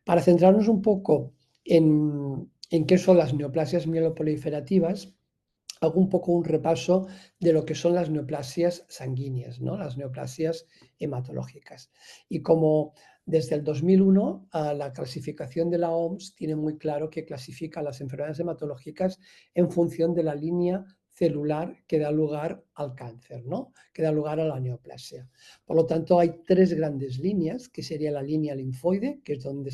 Para centrarnos un poco en qué son las neoplasias mieloproliferativas, hago un poco un repaso de lo que son las neoplasias sanguíneas, ¿no? Las neoplasias hematológicas. Y como desde el 2001 la clasificación de la OMS tiene muy claro que clasifica las enfermedades hematológicas en función de la línea celular que da lugar al cáncer, ¿no? Que da lugar a la neoplasia. Por lo tanto, hay tres grandes líneas, que sería la línea linfoide, que es donde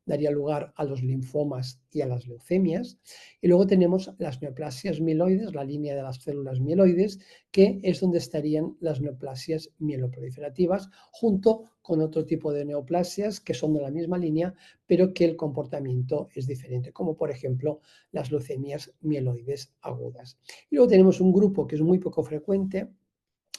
daría lugar a los linfomas y a las leucemias. Y luego tenemos las neoplasias mieloides, la línea de las células mieloides, que es donde estarían las neoplasias mieloproliferativas, junto con otro tipo de neoplasias que son de la misma línea, pero que el comportamiento es diferente, como por ejemplo las leucemias mieloides agudas. Y luego tenemos un grupo que es muy poco frecuente,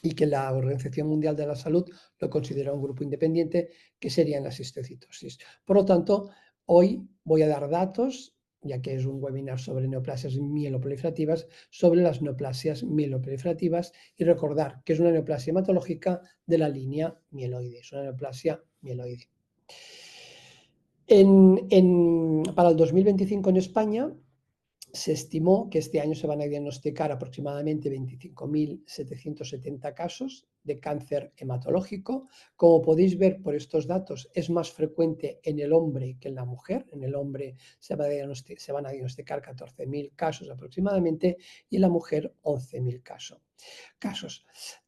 y que la Organización Mundial de la Salud lo considera un grupo independiente, que serían las histocitosis. Por lo tanto, hoy voy a dar datos, ya que es un webinar sobre neoplasias mieloproliferativas, sobre las neoplasias mieloproliferativas y recordar que es una neoplasia hematológica de la línea mieloide, es una neoplasia mieloide. Para el 2025 en España se estimó que este año se van a diagnosticar aproximadamente 25.770 casos de cáncer hematológico. Como podéis ver por estos datos, es más frecuente en el hombre que en la mujer. En el hombre se van a diagnosticar 14.000 casos aproximadamente y en la mujer 11.000 casos.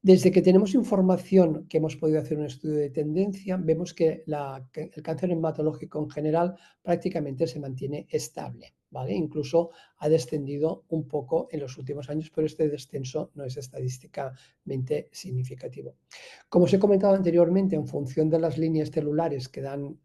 Desde que tenemos información, que hemos podido hacer un estudio de tendencia, vemos que el cáncer hematológico en general prácticamente se mantiene estable, ¿vale? Incluso ha descendido un poco en los últimos años, pero este descenso no es estadísticamente significativo. Como os he comentado anteriormente, en función de las líneas celulares que dan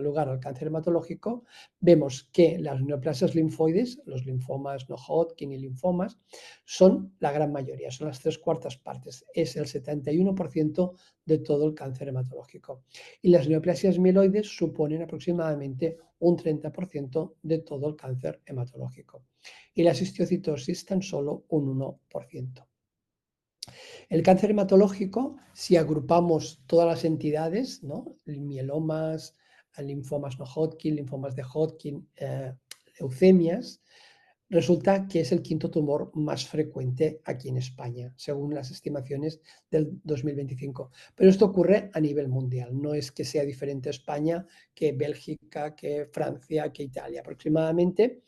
lugar al cáncer hematológico, vemos que las neoplasias linfoides, los linfomas no Hodgkin y linfomas, son la gran mayoría, son las 3/4 partes, es el 71% de todo el cáncer hematológico. Y las neoplasias mieloides suponen aproximadamente un 30% de todo el cáncer hematológico. Y las histiocytosis tan solo un 1%. El cáncer hematológico, si agrupamos todas las entidades, ¿no? Mielomas, linfomas no Hodgkin, linfomas de Hodgkin, leucemias, resulta que es el quinto tumor más frecuente aquí en España, según las estimaciones del 2025. Pero esto ocurre a nivel mundial, no es que sea diferente España que Bélgica, que Francia, que Italia. Aproximadamente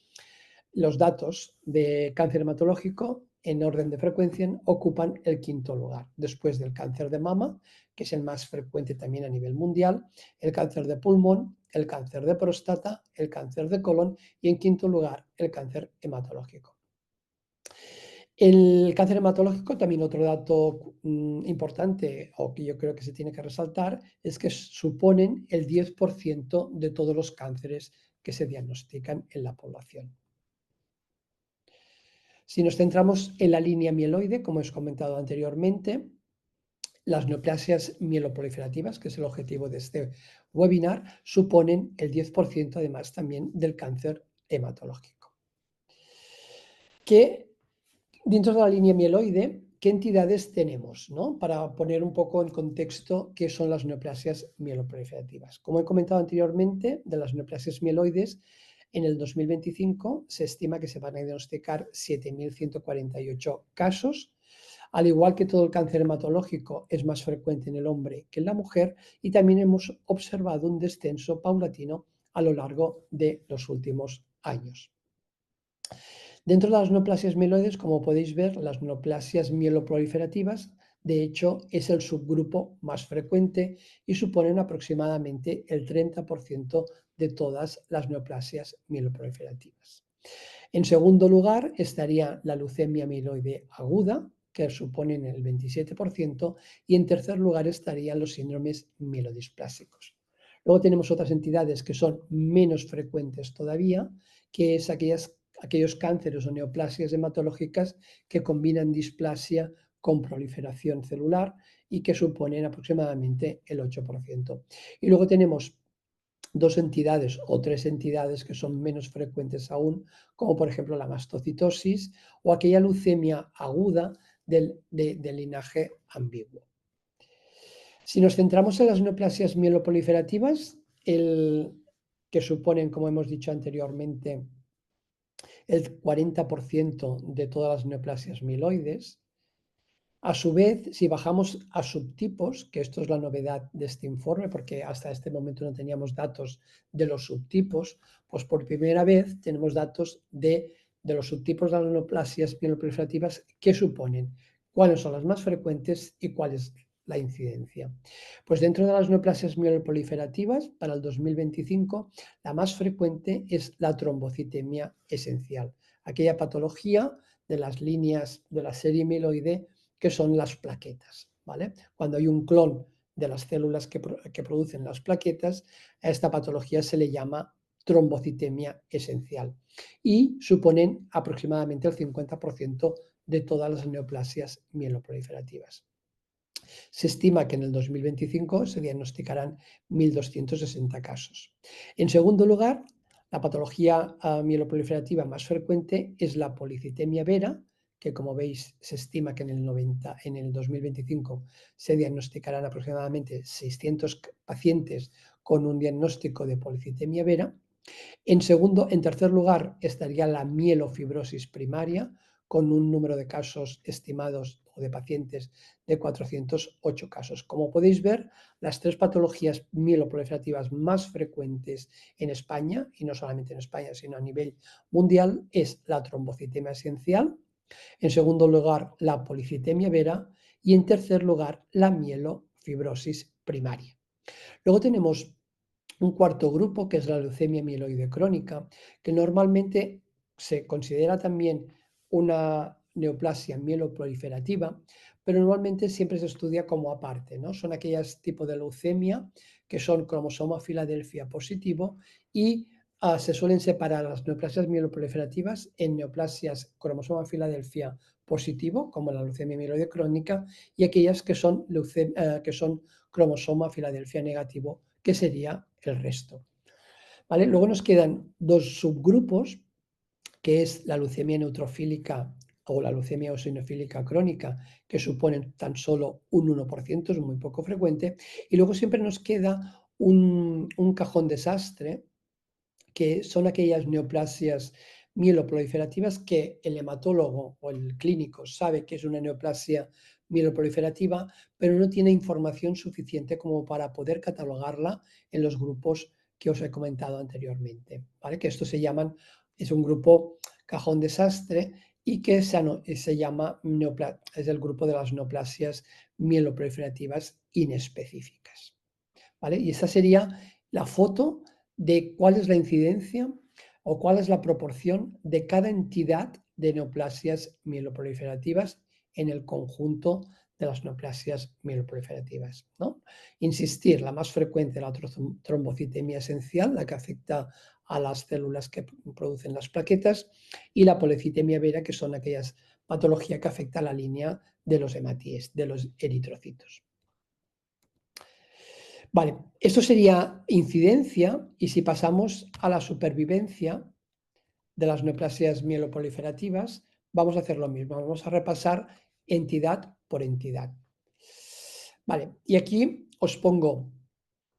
los datos de cáncer hematológico en orden de frecuencia ocupan el quinto lugar, después del cáncer de mama, que es el más frecuente también a nivel mundial, el cáncer de pulmón, el cáncer de próstata, el cáncer de colon y en quinto lugar el cáncer hematológico. El cáncer hematológico, también otro dato importante o que yo creo que se tiene que resaltar, es que suponen el 10% de todos los cánceres que se diagnostican en la población. Si nos centramos en la línea mieloide, como os comentado anteriormente, las neoplasias mieloproliferativas, que es el objetivo de este webinar, suponen el 10% además también del cáncer hematológico. Dentro de la línea mieloide, ¿qué entidades tenemos? ¿No? Para poner un poco en contexto qué son las neoplasias mieloproliferativas. Como he comentado anteriormente, de las neoplasias mieloides, en el 2025 se estima que se van a diagnosticar 7.148 casos. Al igual que todo el cáncer hematológico es más frecuente en el hombre que en la mujer, y también hemos observado un descenso paulatino a lo largo de los últimos años. Dentro de las neoplasias mieloides, como podéis ver, las neoplasias mieloproliferativas, de hecho, es el subgrupo más frecuente y suponen aproximadamente el 30% de todas las neoplasias mieloproliferativas. En segundo lugar estaría la leucemia mieloide aguda, que suponen el 27%, y en tercer lugar estarían los síndromes mielodisplásicos. Luego tenemos otras entidades que son menos frecuentes todavía, que es aquellos cánceres o neoplasias hematológicas que combinan displasia con proliferación celular y que suponen aproximadamente el 8%. Y luego tenemos dos entidades o tres entidades que son menos frecuentes aún, como por ejemplo la mastocitosis o aquella leucemia aguda del linaje ambiguo. Si nos centramos en las neoplasias mieloproliferativas, que suponen, como hemos dicho anteriormente, el 40% de todas las neoplasias mieloides. A su vez, si bajamos a subtipos, que esto es la novedad de este informe, porque hasta este momento no teníamos datos de los subtipos, pues por primera vez tenemos datos de los subtipos de las neoplasias mieloproliferativas que suponen, cuáles son las más frecuentes y cuál es la incidencia. Pues dentro de las neoplasias mieloproliferativas, para el 2025, la más frecuente es la trombocitemia esencial, aquella patología de las líneas de la serie mieloide que son las plaquetas, ¿vale? Cuando hay un clon de las células que producen las plaquetas, a esta patología se le llama trombocitemia esencial y suponen aproximadamente el 50% de todas las neoplasias mieloproliferativas. Se estima que en el 2025 se diagnosticarán 1.260 casos. En segundo lugar, la patología mieloproliferativa más frecuente es la policitemia vera, que como veis se estima que en el 2025 se diagnosticarán aproximadamente 600 pacientes con un diagnóstico de policitemia vera. En tercer lugar estaría la mielofibrosis primaria, con un número de casos estimados o de pacientes de 408 casos. Como podéis ver, las tres patologías mieloproliferativas más frecuentes en España, y no solamente en España, sino a nivel mundial, es la trombocitemia esencial, en segundo lugar la policitemia vera y en tercer lugar la mielofibrosis primaria. Luego tenemos un cuarto grupo, que es la leucemia mieloide crónica, que normalmente se considera también una neoplasia mieloproliferativa, pero normalmente siempre se estudia como aparte, ¿no? Son aquellas tipos de leucemia que son cromosoma Filadelfia positivo y se suelen separar las neoplasias mieloproliferativas en neoplasias cromosoma Filadelfia positivo, como la leucemia mieloide crónica, y aquellas que son cromosoma Filadelfia negativo, que sería el resto. ¿Vale? Luego nos quedan dos subgrupos, que es la leucemia neutrofílica o la leucemia eosinofílica crónica, que suponen tan solo un 1%, es muy poco frecuente, y luego siempre nos queda un cajón desastre, que son aquellas neoplasias mieloproliferativas que el hematólogo o el clínico sabe que es una neoplasia mieloproliferativa, pero no tiene información suficiente como para poder catalogarla en los grupos que os he comentado anteriormente, ¿vale? Que esto es un grupo cajón desastre y que se llama es el grupo de las neoplasias mieloproliferativas inespecíficas, ¿vale? Y esa sería la foto de cuál es la incidencia o cuál es la proporción de cada entidad de neoplasias mieloproliferativas en el conjunto de las neoplasias mieloproliferativas, ¿no? Insistir, la más frecuente, la trombocitemia esencial, la que afecta a las células que producen las plaquetas, y la policitemia vera, que son aquellas patologías que afectan a la línea de los hematíes, de los eritrocitos. Vale, esto sería incidencia, y si pasamos a la supervivencia de las neoplasias mieloproliferativas, vamos a hacer lo mismo, vamos a repasar entidad por entidad. Vale, y aquí os pongo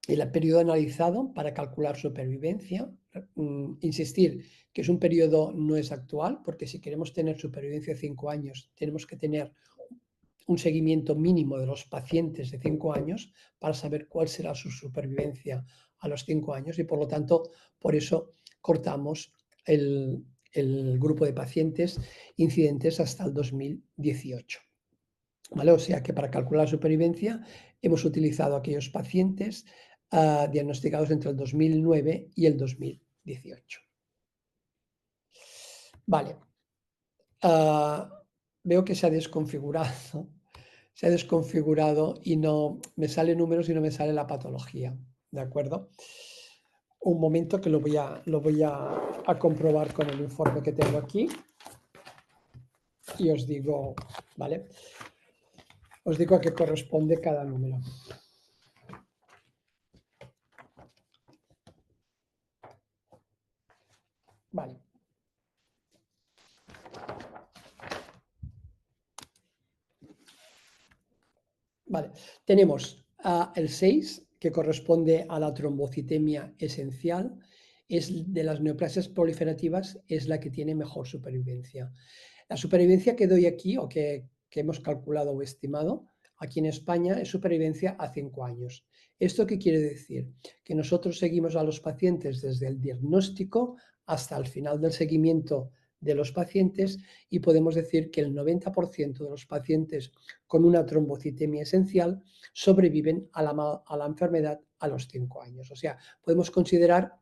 el periodo analizado para calcular supervivencia. Insistir que es un periodo no es actual, porque si queremos tener supervivencia de 5 años, tenemos que tener un seguimiento mínimo de los pacientes de 5 años para saber cuál será su supervivencia a los 5 años y por lo tanto, por eso cortamos el grupo de pacientes incidentes hasta el 2018. ¿Vale? O sea que para calcular la supervivencia hemos utilizado aquellos pacientes diagnosticados entre el 2009 y el 2018. Vale. Veo que se ha desconfigurado. Se ha desconfigurado y no me salen números y no me sale la patología. ¿De acuerdo? Un momento que lo voy a comprobar con el informe que tengo aquí. Y os digo, ¿vale? Os digo a qué corresponde cada número. Vale. Vale. Tenemos el 6, que corresponde a la trombocitemia esencial, es de las neoplasias proliferativas es la que tiene mejor supervivencia. La supervivencia que doy aquí o que hemos calculado o estimado aquí en España es supervivencia a 5 años. ¿Esto qué quiere decir? Que nosotros seguimos a los pacientes desde el diagnóstico hasta el final del seguimiento de los pacientes y podemos decir que el 90% de los pacientes con una trombocitemia esencial sobreviven a la enfermedad a los 5 años. O sea, podemos considerar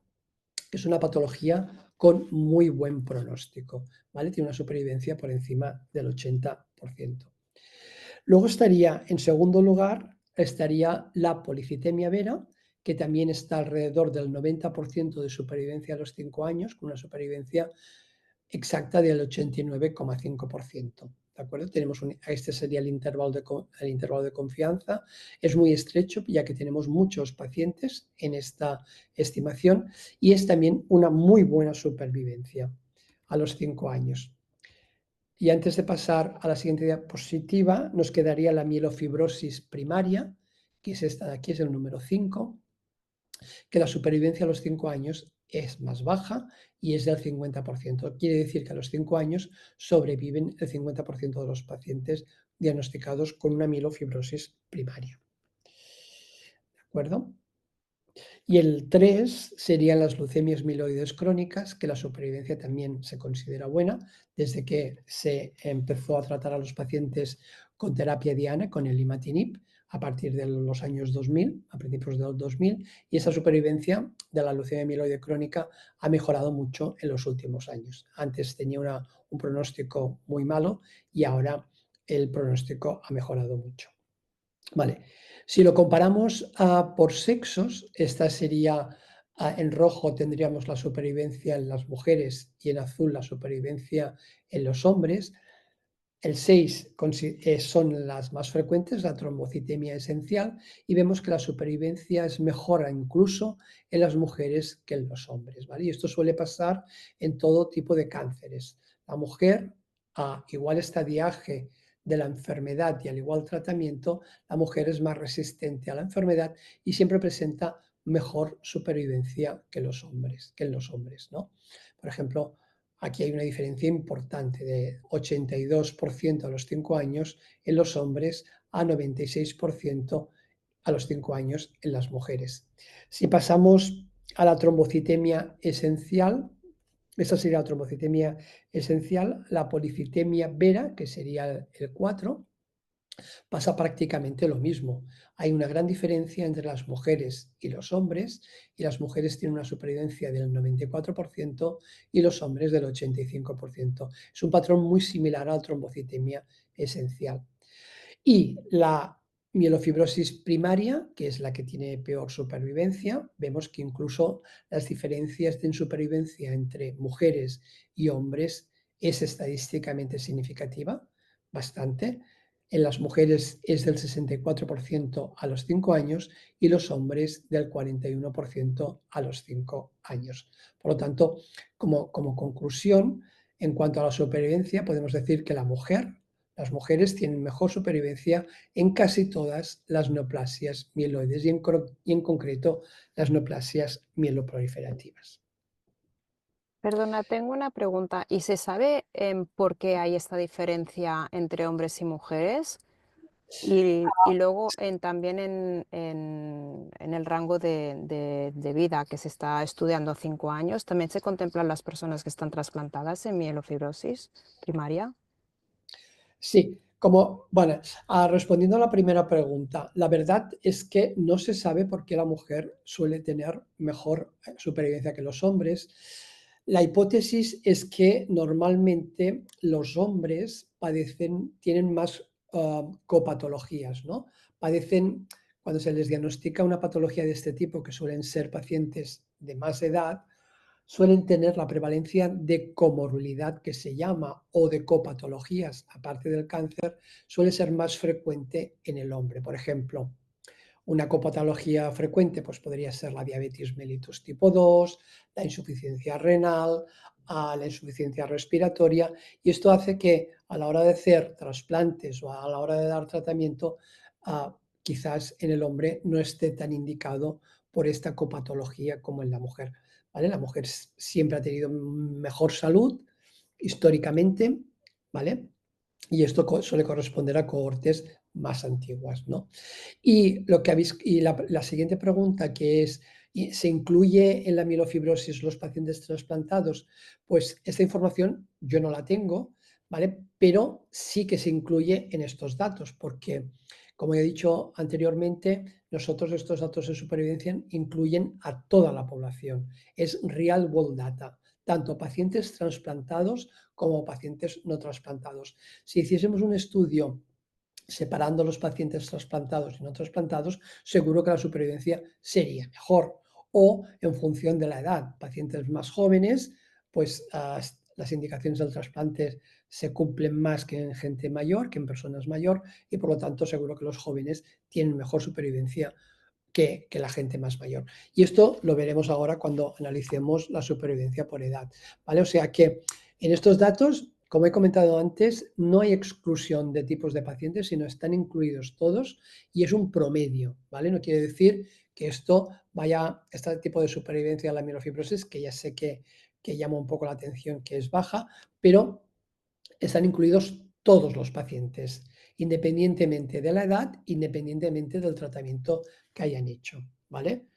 que es una patología con muy buen pronóstico, ¿vale? Tiene una supervivencia por encima del 80%. Luego estaría, en segundo lugar, estaría la policitemia vera, que también está alrededor del 90% de supervivencia a los 5 años, con una supervivencia exacta del 89,5%. ¿De acuerdo? Este sería el intervalo de confianza. Es muy estrecho, ya que tenemos muchos pacientes en esta estimación y es también una muy buena supervivencia a los 5 años. Y antes de pasar a la siguiente diapositiva, nos quedaría la mielofibrosis primaria, que es esta de aquí, es el número 5, que la supervivencia a los 5 años es más baja y es del 50%. Quiere decir que a los 5 años sobreviven el 50% de los pacientes diagnosticados con una mielofibrosis primaria. ¿De acuerdo? Y el 3 serían las leucemias mieloides crónicas, que la supervivencia también se considera buena desde que se empezó a tratar a los pacientes con terapia diana, con el imatinib, a partir de los años 2000, a principios del 2000, y esa supervivencia de la leucemia mieloide crónica ha mejorado mucho en los últimos años. Antes tenía un pronóstico muy malo y ahora el pronóstico ha mejorado mucho. Vale, si lo comparamos por sexos, esta sería, en rojo tendríamos la supervivencia en las mujeres y en azul la supervivencia en los hombres. El 6 son las más frecuentes, la trombocitemia esencial, y vemos que la supervivencia es mejor incluso en las mujeres que en los hombres, ¿vale? Y esto suele pasar en todo tipo de cánceres. La mujer, a igual estadiaje de la enfermedad y al igual tratamiento, la mujer es más resistente a la enfermedad y siempre presenta mejor supervivencia que en los hombres, ¿no? Por ejemplo, aquí hay una diferencia importante de 82% a los 5 años en los hombres a 96% a los 5 años en las mujeres. Si pasamos a la trombocitemia esencial, esa sería la trombocitemia esencial, la policitemia vera, que sería el 4, pasa prácticamente lo mismo. Hay una gran diferencia entre las mujeres y los hombres, y las mujeres tienen una supervivencia del 94% y los hombres del 85%. Es un patrón muy similar a la trombocitemia esencial. Y la mielofibrosis primaria, que es la que tiene peor supervivencia, vemos que incluso las diferencias en supervivencia entre mujeres y hombres es estadísticamente significativa, bastante. En las mujeres es del 64% a los 5 años y los hombres del 41% a los 5 años. Por lo tanto, como conclusión, en cuanto a la supervivencia, podemos decir que las mujeres tienen mejor supervivencia en casi todas las neoplasias mieloides y en concreto las neoplasias mieloproliferativas. Perdona, tengo una pregunta. ¿Y se sabe por qué hay esta diferencia entre hombres y mujeres? Y luego también en el rango de vida que se está estudiando a 5 años, ¿también se contemplan las personas que están trasplantadas en mielofibrosis primaria? Sí, bueno, respondiendo a la primera pregunta, la verdad es que no se sabe por qué la mujer suele tener mejor supervivencia que los hombres. La hipótesis es que normalmente los hombres tienen más copatologías, ¿no? Padecen, cuando se les diagnostica una patología de este tipo, que suelen ser pacientes de más edad, suelen tener la prevalencia de comorbilidad que se llama o de copatologías, aparte del cáncer, suele ser más frecuente en el hombre. Por ejemplo, una copatología frecuente pues podría ser la diabetes mellitus tipo 2, la insuficiencia renal, la insuficiencia respiratoria, y esto hace que a la hora de hacer trasplantes o a la hora de dar tratamiento, quizás en el hombre no esté tan indicado por esta copatología como en la mujer. ¿vale? La mujer siempre ha tenido mejor salud históricamente, ¿vale? Y esto suele corresponder a cohortes más antiguas, ¿no? Y lo que habéis, y la siguiente pregunta, que es, ¿se incluye en la mielofibrosis los pacientes trasplantados? Pues esta información yo no la tengo, ¿vale? Pero sí que se incluye en estos datos, porque, como he dicho anteriormente, nosotros estos datos de supervivencia incluyen a toda la población. Es real world data, tanto pacientes trasplantados como pacientes no trasplantados. Si hiciésemos un estudio separando los pacientes trasplantados y no trasplantados, seguro que la supervivencia sería mejor. O en función de la edad, pacientes más jóvenes, pues las indicaciones del trasplante se cumplen más que en gente mayor, que en personas mayor, y por lo tanto seguro que los jóvenes tienen mejor supervivencia que la gente más mayor. Y esto lo veremos ahora cuando analicemos la supervivencia por edad, ¿vale? O sea que en estos datos, como he comentado antes, no hay exclusión de tipos de pacientes, sino están incluidos todos y es un promedio, ¿vale? No quiere decir que esto vaya, este tipo de supervivencia de la mielofibrosis, que ya sé que llama un poco la atención, que es baja, pero están incluidos todos los pacientes, independientemente de la edad, independientemente del tratamiento que hayan hecho, ¿vale?